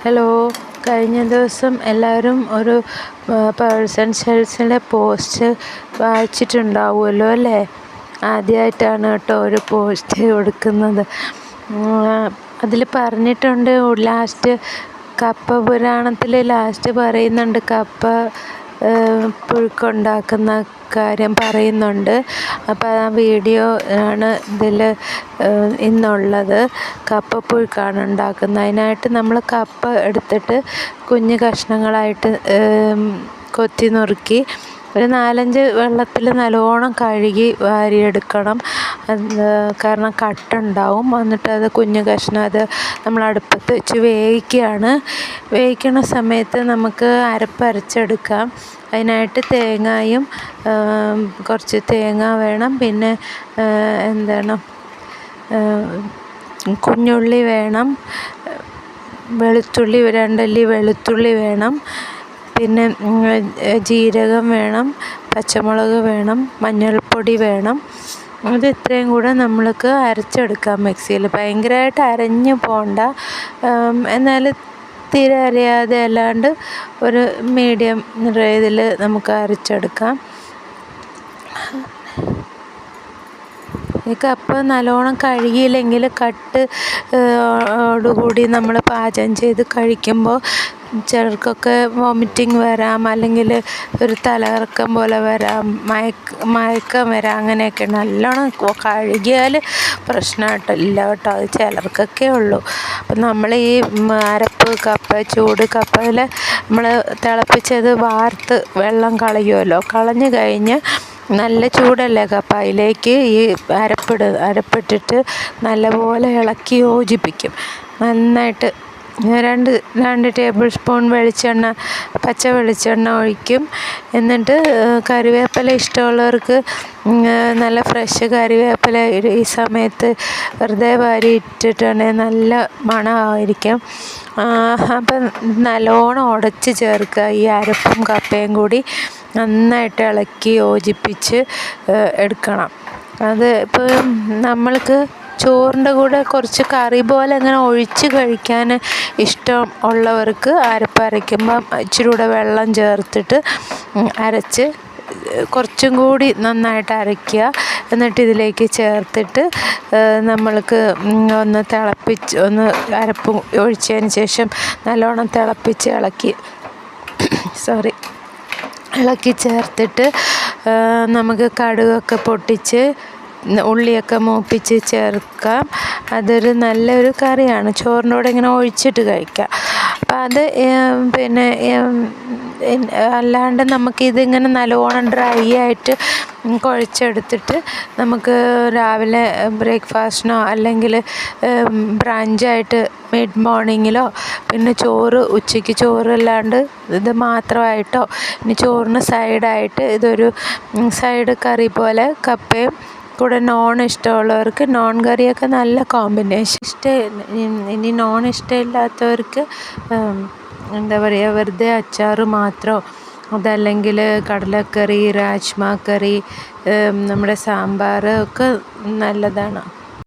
Hello, കഴിഞ്ഞ ദിവസം എല്ലാവരും ഒരു പേഴ്സൺ സെൽസിൻ്റെ പോസ്റ്റ് വായിച്ചിട്ടുണ്ടാവുമല്ലോ അല്ലേ? ആദ്യമായിട്ടാണ് കേട്ടോ ഒരു പോസ്റ്റ് കൊടുക്കുന്നത്. അതിൽ പറഞ്ഞിട്ടുണ്ട്, ലാസ്റ്റ് കപ്പ പുരാണത്തിൽ ലാസ്റ്റ് പറയുന്നുണ്ട്, കപ്പ പുഴുക്കുണ്ടാക്കുന്ന കാര്യം പറയുന്നുണ്ട്. അപ്പോൾ ആ വീഡിയോ ആണ് ഇതിൽ ഇന്നുള്ളത്. കപ്പപ്പുഴുക്കാണ് ഉണ്ടാക്കുന്നത്. അതിനായിട്ട് നമ്മൾ കപ്പ എടുത്തിട്ട് കുഞ്ഞു കഷ്ണങ്ങളായിട്ട് കൊത്തി നുറുക്കി ഒരു 4-5 വെള്ളത്തിൽ നല്ലോണം കഴുകി വാരിയെടുക്കണം. കാരണം കട്ടുണ്ടാവും. എന്നിട്ട് അത് കുഞ്ഞു കഷ്ണം അത് നമ്മൾ അടുപ്പത്ത് വെച്ച് വേവിക്കണ സമയത്ത് നമുക്ക് അരച്ചെടുക്കാം. അതിനായിട്ട് തേങ്ങയും കുറച്ച് തേങ്ങ വേണം, പിന്നെ കുഞ്ഞുള്ളി വേണം, വെളുത്തുള്ളി 2 അല്ലി വെളുത്തുള്ളി വേണം, പിന്നെ ജീരകം വേണം, പച്ചമുളക് വേണം, മഞ്ഞൾപ്പൊടി വേണം. ഇത് ഇത്രയും കൂടെ നമ്മൾക്ക് അരച്ചെടുക്കാം മിക്സിയിൽ. ഭയങ്കരമായിട്ട് അരഞ്ഞു പോകണ്ട, എന്നാൽ തീരെ അരയാതെ അല്ലാണ്ട് ഒരു മീഡിയം ഇതിൽ നമുക്ക് അരച്ചെടുക്കാം. ഈ കപ്പ നല്ലോണം കഴുകിയില്ലെങ്കിൽ ഓടുകൂടി നമ്മൾ പാചകം ചെയ്ത് കഴിക്കുമ്പോൾ ചിലർക്കൊക്കെ വോമിറ്റിംഗ് വരാം, അല്ലെങ്കിൽ ഒരു തലകറക്കം പോലെ വരാം, മയക്കം വരാം. അങ്ങനെയൊക്കെ നല്ലോണം കഴുകിയാൽ പ്രശ്നമായിട്ടില്ല കേട്ടോ, അത് ചിലർക്കൊക്കെ ഉള്ളൂ. അപ്പം നമ്മൾ ഈ ചൂട് കപ്പയിൽ നമ്മൾ തിളപ്പിച്ചത് വാർത്ത് വെള്ളം കളയുമല്ലോ, കളഞ്ഞു കഴിഞ്ഞ് നല്ല ചൂടല്ലേ കപ്പ, അതിലേക്ക് ഈ അരപ്പിട്ടിട്ട് നല്ലപോലെ ഇളക്കി യോജിപ്പിക്കും. നന്നായിട്ട് 2 ടേബിൾ സ്പൂൺ പച്ച വെളിച്ചെണ്ണ ഒഴിക്കും. എന്നിട്ട് കറിവേപ്പില ഇഷ്ടമുള്ളവർക്ക് നല്ല ഫ്രഷ് കറിവേപ്പില ഈ സമയത്ത് വെറുതെ വാരി ഇട്ടിട്ടുണ്ടെങ്കിൽ നല്ല മണമായിരിക്കും. അപ്പം നല്ലോണം ഉടച്ച് ചേർക്കുക. ഈ അരപ്പും കപ്പയും കൂടി നന്നായിട്ട് ഇളക്കി യോജിപ്പിച്ച് എടുക്കണം. അത് ഇപ്പോൾ നമ്മൾക്ക് ചോറിൻ്റെ കൂടെ കുറച്ച് കറി പോലെ അങ്ങനെ ഒഴിച്ച് കഴിക്കാൻ ഇഷ്ടം ഉള്ളവർക്ക് അരയ്ക്കുമ്പം ഇച്ചിരി കൂടെ വെള്ളം ചേർത്തിട്ട് അരച്ച് കുറച്ചും കൂടി നന്നായിട്ട് അരയ്ക്കുക. എന്നിട്ട് ഇതിലേക്ക് ചേർത്തിട്ട് നമ്മൾക്ക് ഒന്ന് അരപ്പ് ഒഴിച്ചതിന് ശേഷം നല്ലോണം തിളപ്പിച്ച് ഇളക്കി ചേർത്തിട്ട് നമുക്ക് കടുകൊക്കെ പൊട്ടിച്ച് ഉള്ളിയൊക്കെ മൂപ്പിച്ച് ചേർക്കാം. അതൊരു നല്ലൊരു കറിയാണ്, ചോറിൻ്റെ കൂടെ ഇങ്ങനെ ഒഴിച്ചിട്ട് കഴിക്കാം. അപ്പം അത് പിന്നെ അല്ലാണ്ട് നമുക്കിതിങ്ങനെ നല്ലോണം ഡ്രൈ ആയിട്ട് കുഴച്ചെടുത്തിട്ട് നമുക്ക് രാവിലെ ബ്രേക്ക്ഫാസ്റ്റിനോ അല്ലെങ്കിൽ ബ്രഞ്ചായിട്ട് മിഡ് മോർണിംഗിലോ, പിന്നെ ഉച്ചയ്ക്ക് ചോറല്ലാണ്ട് ഇത് മാത്രമായിട്ടോ, ഇനി ചോറിന് സൈഡായിട്ട് ഇതൊരു സൈഡ് കറി പോലെ കപ്പയും കൂടെ ഇഷ്ടമുള്ളവർക്ക് നോൺ കറിയൊക്കെ നല്ല കോമ്പിനേഷൻ. ഇനി ഇഷ്ടമില്ലാത്തവർക്ക് വെറുതെ അച്ചാർ മാത്രമോ, അതല്ലെങ്കിൽ കടലക്കറി, രാജ്മ കറി, നമ്മുടെ സാമ്പാർ ഒക്കെ നല്ലതാണ്.